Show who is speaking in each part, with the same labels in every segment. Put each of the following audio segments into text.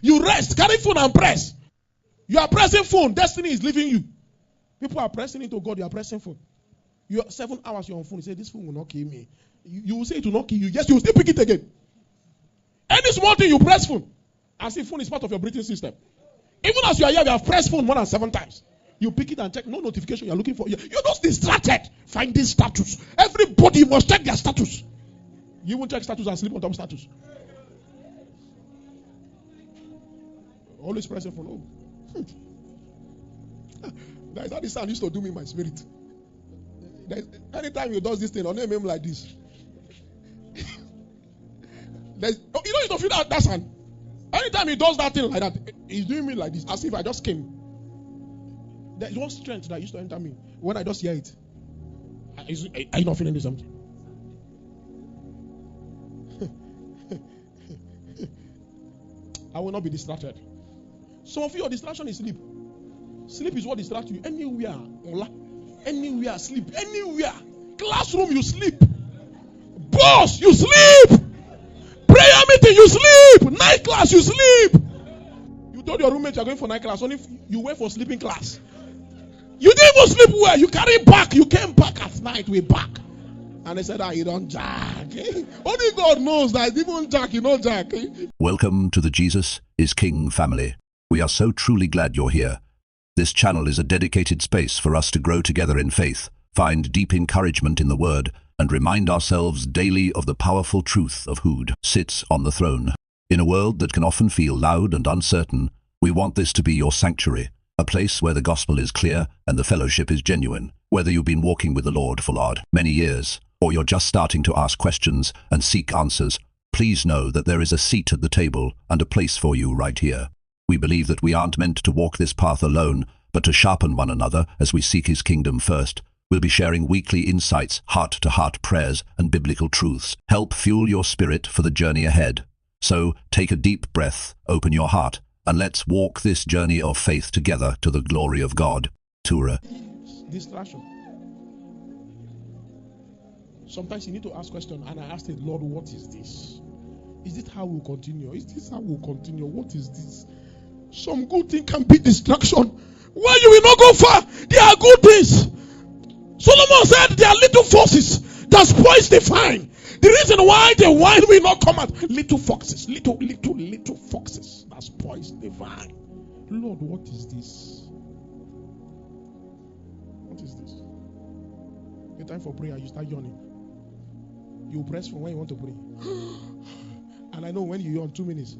Speaker 1: You rest, carry phone and press. You are pressing phone, destiny is leaving you. People are pressing into God, you are pressing phone. You are 7 hours you're on phone, you say, this phone will not kill me. You will say it will not kill you. Yes, you will still pick it again. Any small thing you press phone, as if phone is part of your breathing system. Even as you are here, you have pressed phone more than 7 times. You pick it and check, no notification you're looking for. You're just distracted. Finding status. Everybody must check their status. You won't check status and sleep on top status. Always pressing phone. That is how this sound used to do me in my spirit. Anytime he does this thing, I'll name him like this. You don't feel that sound. Anytime he does that thing like that, he's doing me like this, as if I just came. There's one strength that used to enter me when I just hear it. Are you not feeling this something? I will not be distracted. Some of you, your distraction is sleep. Sleep is what distracts you. Anywhere, sleep. Anywhere. Classroom, you sleep. Boss, you sleep. Prayer meeting, you sleep. Night class, you sleep. You told your roommate you're going for night class, only you went for sleeping class. You didn't even sleep well. You carry back. You came back at night, we're back. And they said, you don't jack. Only God knows that even jack, you don't jack.
Speaker 2: Welcome to the Jesus is King family. We are so truly glad you're here. This channel is a dedicated space for us to grow together in faith, find deep encouragement in the Word, and remind ourselves daily of the powerful truth of who sits on the throne. In a world that can often feel loud and uncertain, we want this to be your sanctuary, a place where the gospel is clear and the fellowship is genuine. Whether you've been walking with the Lord for many years, or you're just starting to ask questions and seek answers, please know that there is a seat at the table and a place for you right here. We believe that we aren't meant to walk this path alone, but to sharpen one another as we seek His kingdom first. We'll be sharing weekly insights, heart-to-heart prayers, and biblical truths. Help fuel your spirit for the journey ahead. So, take a deep breath, open your heart, and let's walk this journey of faith together to the glory of God. Tura.
Speaker 1: Distraction. Sometimes you need to ask questions, and I asked the Lord, what is this? Is it how we'll continue? Is this how we'll continue? What is this? Some good thing can be distraction. Why you will not go far? There are good things. Solomon said there are little foxes that spoils the vine. The reason why the wine will not come out, little foxes, little foxes that spoils the vine. Lord, what is this? What is this? The time for prayer, you start yawning. You press for when you want to pray. And I know when you yawn 2 minutes.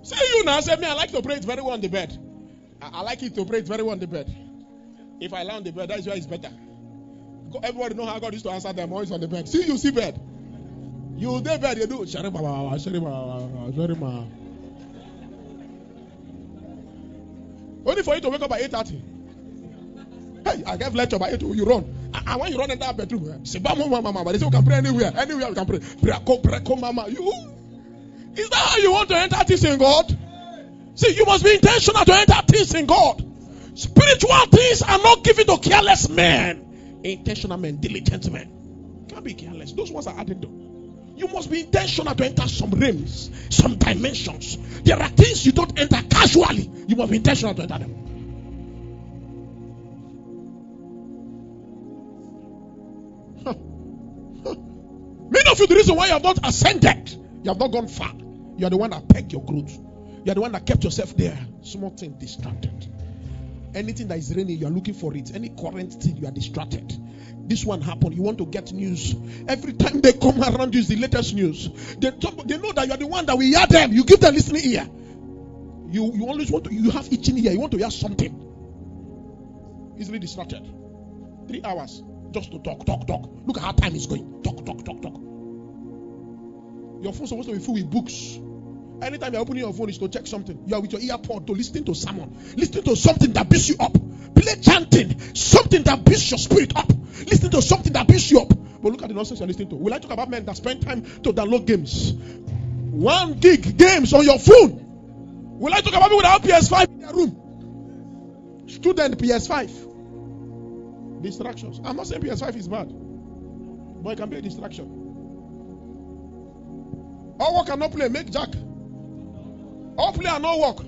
Speaker 1: Say you now, say me, I like to pray it very well on the bed. I like it to pray it very well on the bed. If I lie on the bed, that is why it's better. Everybody know how God used to answer them always on the bed. See, you see bed. You day bed, you do. Sharima. Only for you to wake up by 8:30. Hey, I gave lecture by 8, you run. And when you run in that bedroom, say, mama, but they say you can pray anywhere. Anywhere you can pray. Pray, mama. Is that how you want to enter things in God? See, you must be intentional to enter things in God. Spiritual things are not given to careless men. Intentional men, diligent men. Can't be careless. Those ones are added to. You must be intentional to enter some realms, some dimensions. There are things you don't enter casually. You must be intentional to enter them. Many of you, the reason why you have not ascended, you have not gone far. You are the one that pegged your growth. You are the one that kept yourself there. Small thing, distracted. Anything that is raining, you are looking for it. Any current thing, you are distracted. This one happened. You want to get news. Every time they come around you, is the latest news. They know that you are the one that will hear them. You give them listening ear. You always want to. You have itching ear. You want to hear something. Easily distracted. 3 hours just to talk. Look at how time is going. Talk. Your phone is supposed to be full with books. Anytime you're opening your phone is to check something. You are with your earpod to listen to someone. Listen to something that builds you up. Play chanting. Something that builds your spirit up. Listen to something that builds you up. But look at the nonsense you're listening to. Will I talk about men that spend time to download games? 1 gig games on your phone. Will I talk about people that have PS5 in their room? Student PS5. Distractions. I'm not saying PS5 is bad, but it can be a distraction. All work and not play, make jack. All play and not work.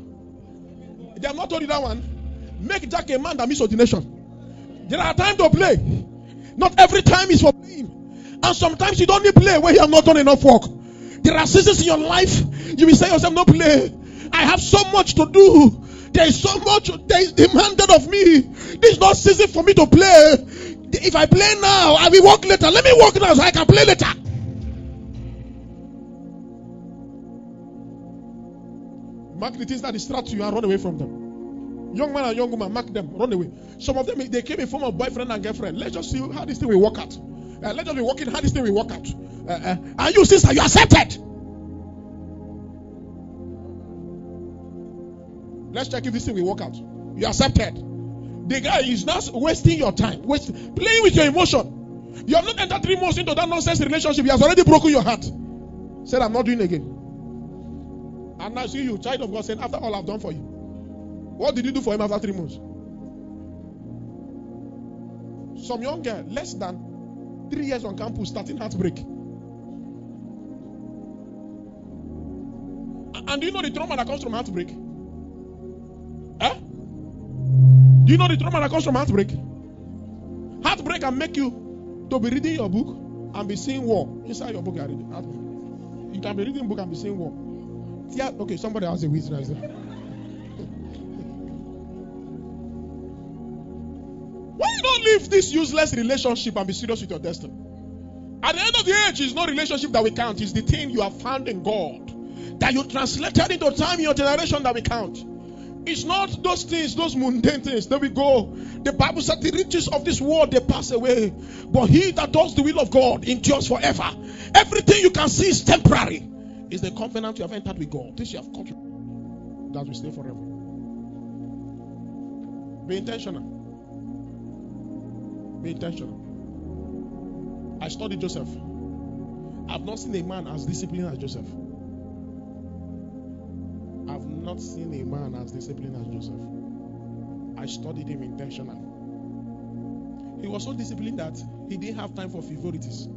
Speaker 1: They have not told you that one. Make jack a man that meets ordination. There are times to play. Not every time is for playing. And sometimes you don't need play when you have not done enough work. There are seasons in your life you will say yourself, no play. I have so much to do. There is so much that is demanded of me. This is not season for me to play. If I play now, I will work later. Let me work now so I can play later. Mark the things that distract you and run away from them. Young man and young woman, mark them, run away. Some of them, they came in form of boyfriend and girlfriend. Let's just see how this thing will work out. Let's just be working how this thing will work out. And you, sister, you accepted. Let's check if this thing will work out. You accepted. The guy is not wasting your time, playing with your emotion. You have not entered 3 months into that nonsense relationship. He has already broken your heart. Said, I'm not doing it again. And now see you, child of God, saying, after all I've done for you. What did you do for him after 3 months? Some young girl, less than 3 years on campus, starting heartbreak. And do you know the trauma that comes from heartbreak? Eh? Do you know the trauma that comes from heartbreak? Heartbreak can make you to be reading your book and be seeing war. Inside your book, you are reading heartbreak. You can be reading a book and be seeing war. Yeah, okay, somebody has a whistle. Why you don't leave this useless relationship and be serious with your destiny? At the end of the age, it's not relationship that we count. It's the thing you have found in God that you translated into time in your generation that we count. It's not those things, those mundane things. There we go. The Bible said the riches of this world, they pass away. But he that does the will of God endures forever. Everything you can see is temporary. It's the covenant you have entered with God. This you have cut. That will stay forever. Be intentional. Be intentional. I studied Joseph. I've not seen a man as disciplined as Joseph. I've not seen a man as disciplined as Joseph. I studied him intentionally. He was so disciplined that he didn't have time for frivolities.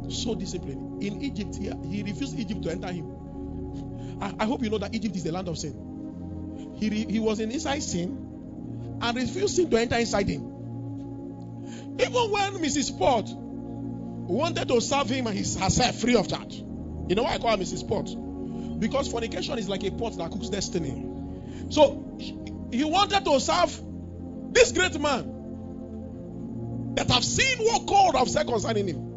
Speaker 1: So disciplined. In Egypt, he refused Egypt to enter him. I hope you know that Egypt is the land of sin. He was inside sin and refused sin to enter inside him. Even when Mrs. Pot wanted to serve him and herself free of charge. You know why I call her Mrs. Pot? Because fornication is like a pot that cooks destiny. So he wanted to serve this great man that have seen what God have said concerning him.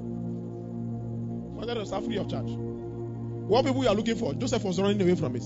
Speaker 1: Wanted to serve free of charge. What people you are looking for, Joseph was running away from it.